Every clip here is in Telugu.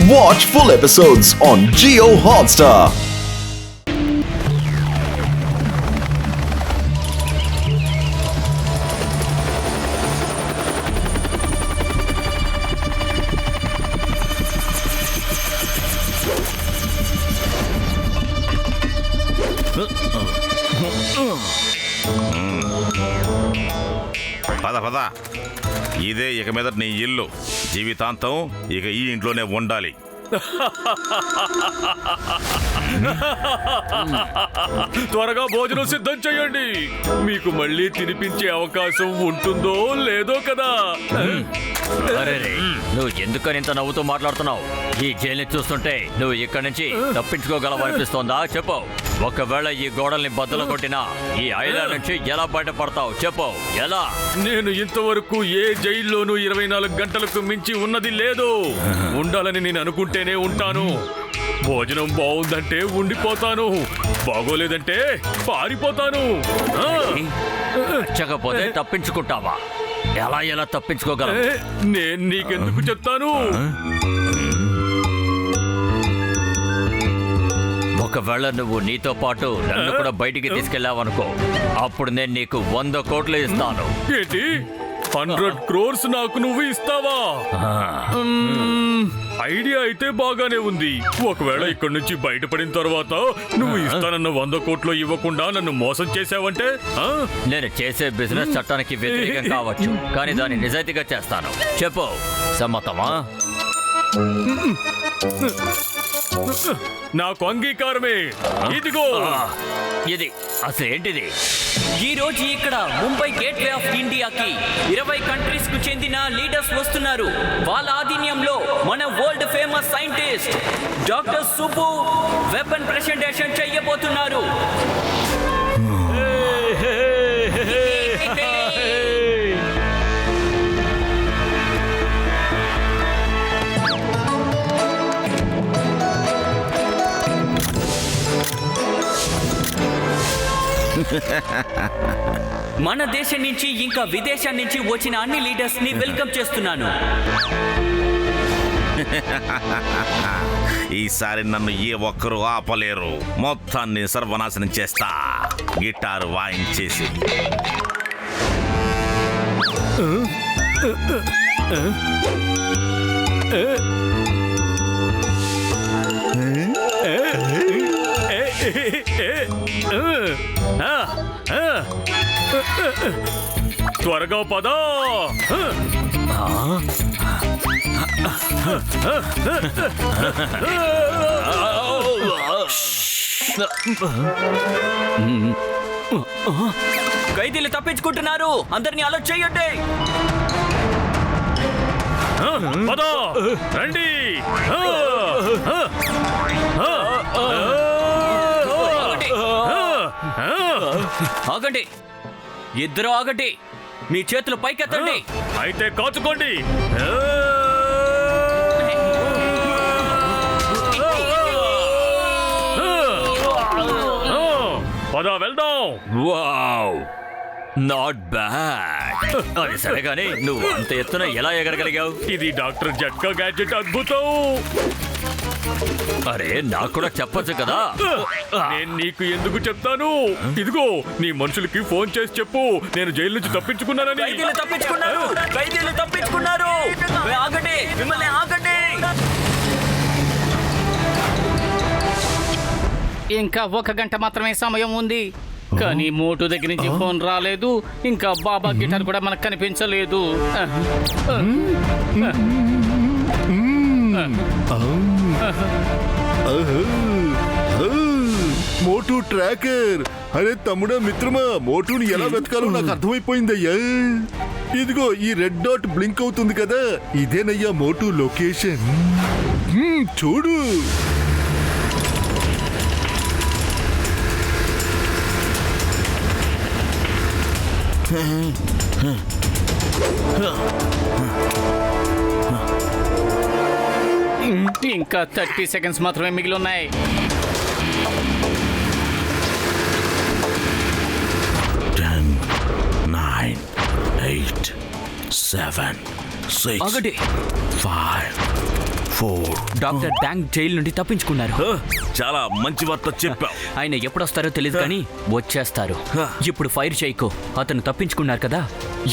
Watch full episodes on Jio Hotstar. పద పద, ఇదే ఇక మీద నీ ఇల్లు. జీవితాంతం ఇక ఈ ఇంట్లోనే ఉండాలి. త్వరగా భోజనం సిద్ధం చేయండి. మీకు మళ్ళీ తినిపించే అవకాశం ఉంటుందో లేదో కదా. నువ్వు ఎందుకని ఇంత నవ్వుతూ మాట్లాడుతున్నావు? ఈ జైల్ని చూస్తుంటే నువ్వు ఇక్కడి నుంచి తప్పించుకోగలవు అనిపిస్తోందా? చెప్పు. ఒకవేళ ఈ గోడల్ని బద్దలు కొట్టినా ఈ ఐలాండ్ నుంచి ఎలా బయటపడతావు? చెప్పు, ఎలా? నేను ఇంతవరకు ఏ జైల్లోనూ 24 గంటలకు మించి ఉన్నది లేదు. ఉండాలని నేను అనుకుంటేనే ఉంటాను. భోజనం బాగుందంటే ఉండిపోతాను, బాగోలేదంటే పారిపోతాను. నచ్చకపోతే తప్పించుకుంటావా? ఎలా తప్పించుకోగలవు? నేను నీకెందుకు చెప్తాను? ఒకవేళ నువ్వు నీతో పాటు నన్ను కూడా బయటికి తీసుకెళ్ళావనుకో, అప్పుడు నేను నీకు 100 కోట్లు ఇస్తాను. ఏంటి, 100 crores నాకు నువ్వు ఇస్తావా? ఐడియా అయితే బాగానే ఉంది. ఒకవేళ ఇక్కడి నుంచి బయటపడిన తర్వాత నువ్వు ఇస్తానన్న 100 కోట్లు ఇవ్వకుండా నన్ను మోసం చేసావంటే? నేను చేసే బిజినెస్ చట్టానికి వ్యతిరేకం కావచ్చు, కానీ దాన్ని నిజాయితీగా చేస్తాను. చెప్పు, సమ్మతమా? నాకు అంగీకారమే. ఇదిగో ఇది అసలు ఏంటిది? ఈ రోజు ఇక్కడ ముంబై గేట్వే ఆఫ్ ఇండియాకి 20 కంట్రీస్ కు చెందిన లీడర్స్ వస్తున్నారు. వాళ్ళ ఆధీనంలో మన world famous scientist doctor Subbu weapon presentation చేయబోతున్నారు. మన దేశం నుంచి ఇంకా విదేశం నుంచి వచ్చిన అన్ని లీడర్స్ ని వెల్కమ్ చేస్తున్నాను. ఈసారి నన్ను ఏ ఒక్కరు ఆపలేరు. మొత్తాన్ని సర్వనాశనం చేస్తా, గిటారు వాయించేసి. త్వరగా పదా. ఖైదీలు తప్పించుకుంటున్నారు, అందరినీ అలో చేయండి. పదా, రండి. ఆగండి, ఇద్దరు ఆగండి. మీ చేతులు పైకెత్తండి. అయితే కాచుకోండి. పద వెళ్దాం. Wow, not bad. అది సరే గానీ నువ్వు అంత ఎత్తున ఎలా ఎగరగలిగావు? ఇది డాక్టర్ జట్కా గ్యాడ్జెట్ అద్భుతం. అరే, నాకు కూడా చెప్పొచ్చు కదా. నేను నీకు ఎందుకు చెప్తాను? ఇదిగో, నీ మనుషులకి ఫోన్ చేసి చెప్పు నేను జైలు నుంచి తప్పించుకున్నానని. ఖైదీలు తప్పించుకున్నారు, ఖైదీలు తప్పించుకున్నారు. ఆగండి, మిమ్మల్ని ఆగండి. ఇంకా 1 గంట మాత్రమే సమయం ఉంది, కానీ మోటు దగ్గర నుంచి ఫోన్ రాలేదు. ఇంకా బాబా గిటార్ కూడా మనకు కనిపించలేదు. మోటు ట్రాకర్. అరే తమ్ముడా, మిత్రమా, మోటుని ఎలా వెతకాలో నాకు అర్థమైపోయిందయ్యా. ఇదిగో ఈ రెడ్ డాట్ బ్లింక్ అవుతుంది కదా, ఇదేనయ్యా మోటు లొకేషన్. చూడు. ఇంకా 30 సెకండ్స్ మాత్రమే మిగిలి ఉన్నాయి. 10, 9, 8, 7, 6, ఆగండి. 5, డాక్టర్ డాంగ్ జైలు నుండి తప్పించుకున్నారు. చాలా మంచి వార్త చెప్పావు. ఆయన ఎప్పుడొస్తారో తెలియదు కానీ వచ్చేస్తారు. ఇప్పుడు ఫైర్ చేయకు, అతను తప్పించుకున్నారు కదా.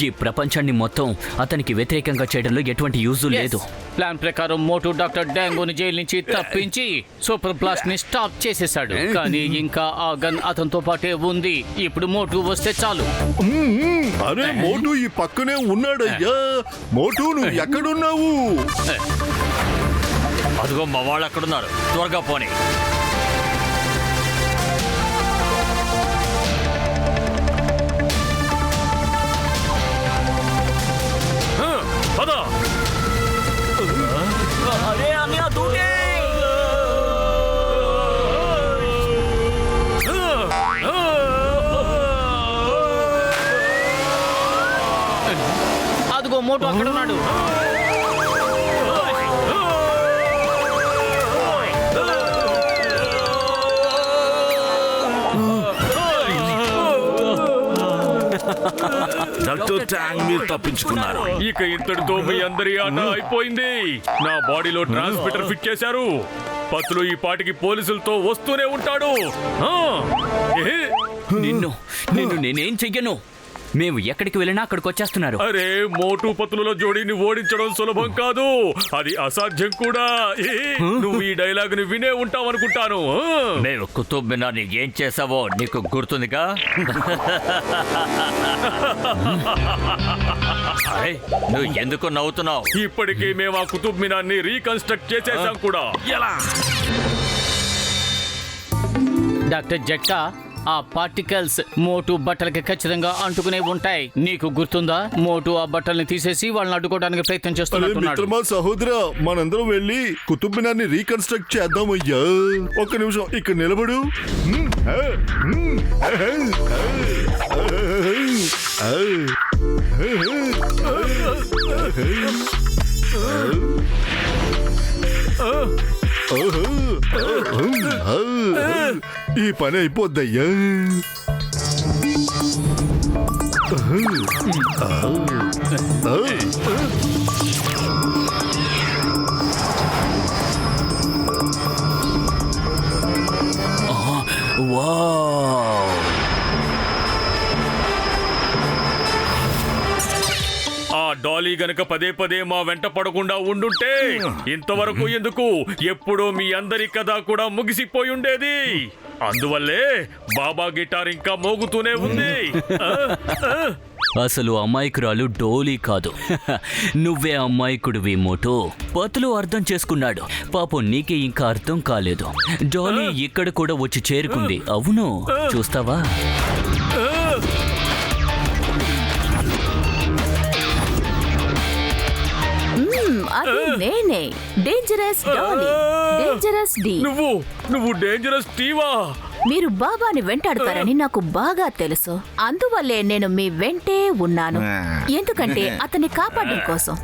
ఈ ప్రపంచాన్ని మొత్తం అతనికి వ్యతిరేకంగా చేయడంలో ఎటువంటి యూజు లేదు. ప్లాన్ ప్రకారం మోటు డాక్టర్ డాంగోని జైలు నుంచి తప్పించి సూపర్ బ్లాస్ట్ ని స్టాప్ చేసేసాడు. కానీ ఇంకా ఆ గన్ అతనితో పాటే ఉంది. ఇప్పుడు మోటు వస్తే చాలు. అరే మోటు ఈ పక్కనే ఉన్నాడయ్యా. మోటు నువ్వు ఎక్కడున్నావు? అదిగో మా వాళ్ళు అక్కడున్నారు, త్వరగా పోనీ. పద. అరే అన్నయ్య దూకే. అదిగో మోటు అక్కడ ఉన్నాడు. డాక్టర్ ట్యాంగ్ మీరు తప్పించుకున్నారు. ఇక ఇంతటితో మీ అందరి ఆట అయిపోయింది. నా బాడీలో ట్రాన్స్మిటర్ ఫిట్ చేశారు. పత్తులు ఈ పాటికి పోలీసులతో వస్తూనే ఉంటాడు. నిన్ను నేనేం చెయ్యను. మేము ఎక్కడికి వెళ్ళినా అక్కడికి వచ్చేస్తున్నారు. అరే మోటు పత్తుల జోడీని ఓడించడం సులభం కాదు, అది అసాధ్యం కూడా. నువ్వు ఈ డైలాగ్ ని వినే ఉంటావు అనుకుంటాను. మేము కుతుబ్ మినార్ని ఏం చేసావో నీకు గుర్తుందిగా? అరే నువ్వు ఎందుకు నవ్వుతున్నావు? ఇప్పటికే మేము ఆ కుతుబ్ మినార్ని రీకన్స్ట్రక్ట్ చేసేసాం కూడా. ఎలా? డాక్టర్ జట్టా, ఆ పార్టికల్స్ మోటు బట్టలకి ఖచ్చితంగా అంటుకునే ఉంటాయి. నీకు గుర్తుందా? మోటు ఆ బట్టల్ని తీసేసి వాళ్ళని అడ్డుకోవడానికి ప్రయత్నం చేస్తున్నట్టున్నాడు. మిత్రమా సహోదరా, మనందరం వెళ్ళి కుతుబ్ మినార్ని రీకన్స్ట్రక్ట్ చేద్దామయ్యా. ఒక్క నిమిషం ఇక్కడ నిలబడు. ఈ పని అయిపోద్దయ్యా. ఆ డాలీ గనక పదే పదే మా వెంట పడకుండా ఉండుంటే ఇంతవరకు ఎందుకు, ఎప్పుడో మీ అందరి కథ కూడా ముగిసిపోయి ఉండేది. అందువల్లే బాబా గిటార్ ఇంకా మోగుతూనే ఉంది. అసలు అమాయకురాలు డోలీ కాదు, నువ్వే అమాయకుడివి మోటు. పతులు అర్థం చేసుకున్నాడు. పాపం నీకే ఇంకా అర్థం కాలేదు. డోలీ ఇక్కడ కూడా వచ్చి చేరుకుంది. అవును, చూస్తావా? అది నేనే, డేంజరస్ డాలీ, డేంజరస్ డి. నువ్వు డేంజరస్ టీవా? మీరు బాబాని వెంటాడతారని నాకు బాగా తెలుసు. అందువల్లే నేను మీ వెంటే ఉన్నాను. ఎందుకంటే అతన్ని కాపాడడం కోసం.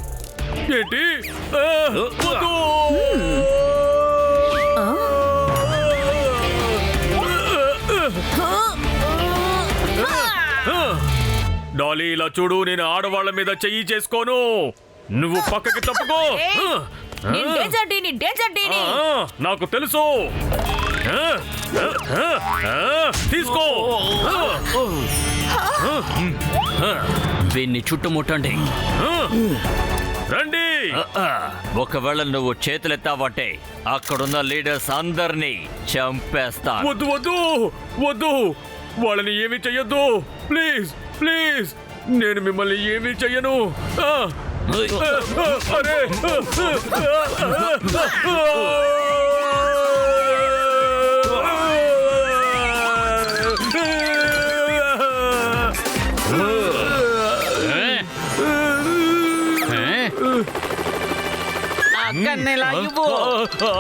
ఏంటి? వద్దు! డాలీ ఇలా చూడు, నేను ఆడవాళ్ల మీద చెయ్యి చేసుకోను. నువ్వు పక్కకి తప్పుకో. నాకు తెలుసు. తీసుకో. వీన్ని చుట్టుముట్టండి. రండి. ఒకవేళ నువ్వు చేతులెత్తావంటే అక్కడున్న లీడర్స్ అందరినీ చంపేస్తా. వద్దు వద్దు వద్దు, వాళ్ళని ఏమీ చెయ్యొద్దు. ప్లీజ్ ప్లీజ్, నేను మిమ్మల్ని ఏమీ చెయ్యను. అరే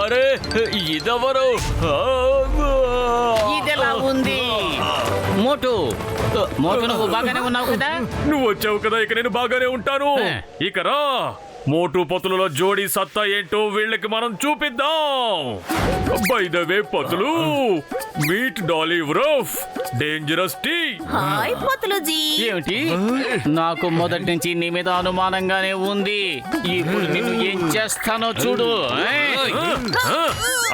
అరే ఇదెవరు? ఇదెలా ఉంది? మోటు మోటు, నువ్వు బాగానే ఉన్నావు కదా? నువ్వు వచ్చావు కదా, ఇక నేను బాగానే ఉంటాను. ఇక రా, మోటు పతులలో జోడీ సత్తా ఏంటో వీళ్ళకి మనం చూపిద్దాం. By the way Patlu, meet Dolly Ruff, dangerous tea. Hi Patlu ji. ఏమిటి? నాకు మొదటి నుంచి నీ మీద అనుమానంగానే ఉంది. ఇప్పుడు నిన్ను ఏం చేస్తానో చూడు.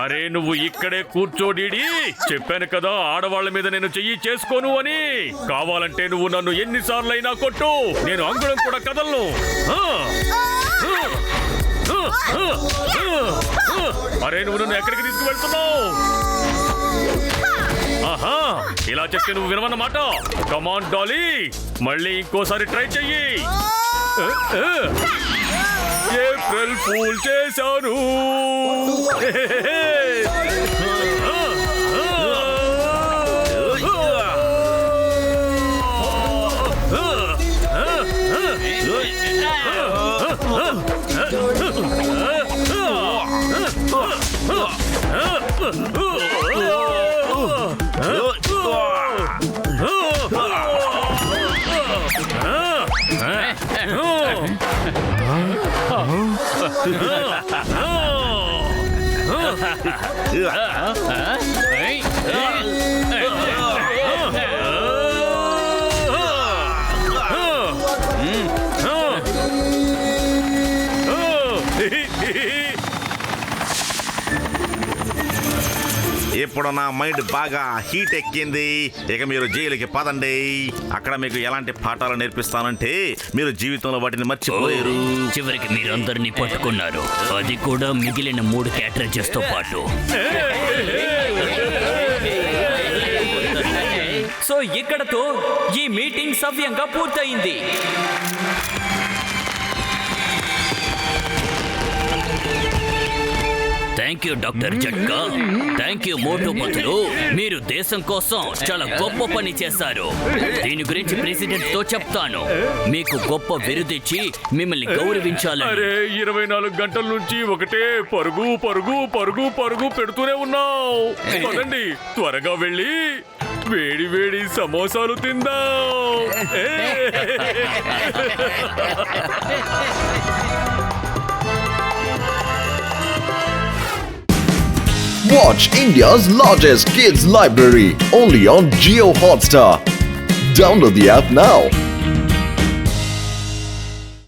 అరే నువ్వు ఇక్కడే కూర్చోడీడి. చెప్పాను కదా ఆడవాళ్ళ మీద నేను చెయ్యి చేసుకోను అని. కావాలంటే నువ్వు నన్ను ఎన్నిసార్లైనా కొట్టు, నేను అంగుళం కూడా కదలను. అరే నువ్వు నన్ను ఎక్కడికి తీసుకువెళ్తున్నావు? ఆహా, ఇలా చెప్తే నువ్వు వినవన్నమాట. కమాన్ డాలీ, మళ్ళీ ఇంకోసారి ట్రై చెయ్యి. ఏప్రిల్ ఫూల్ చేశాను. ఇప్పుడు నా మైండ్ బాగా హీట్ ఎక్కింది. ఇక మీరు జైలుకి పదండి. అక్కడ మీకు ఎలాంటి పాఠాలు నేర్పిస్తానంటే మీరు జీవితంలో వాటిని మర్చిపోయారు. చివరికి మీరందరినీ పట్టుకున్నారు, అది కూడా మిగిలిన 3 క్యాటరేజెస్ తో పాటు. సో ఇక్కడతో ఈ మీటింగ్ సవ్యంగా పూర్తయింది. Thank you doctor Jhatka. Thank you Motu Patlu. మీరు దేశం కోసం చాలా గొప్ప పని చేశారు. దీని గురించి ప్రెసిడెంట్ తో చెప్తాను. మీకు గొప్ప బిరుదిచ్చి మిమ్మల్ని గౌరవించాలని. అరే 24 గంటల నుంచి ఒకటే పరుగు పరుగు పరుగు పరుగు పెడుతూనే ఉన్నావు. పదండి త్వరగా వెళ్ళి వేడి వేడి సమోసాలు తిందాం. Watch India's largest kids library only on Jio Hotstar. Download the app now.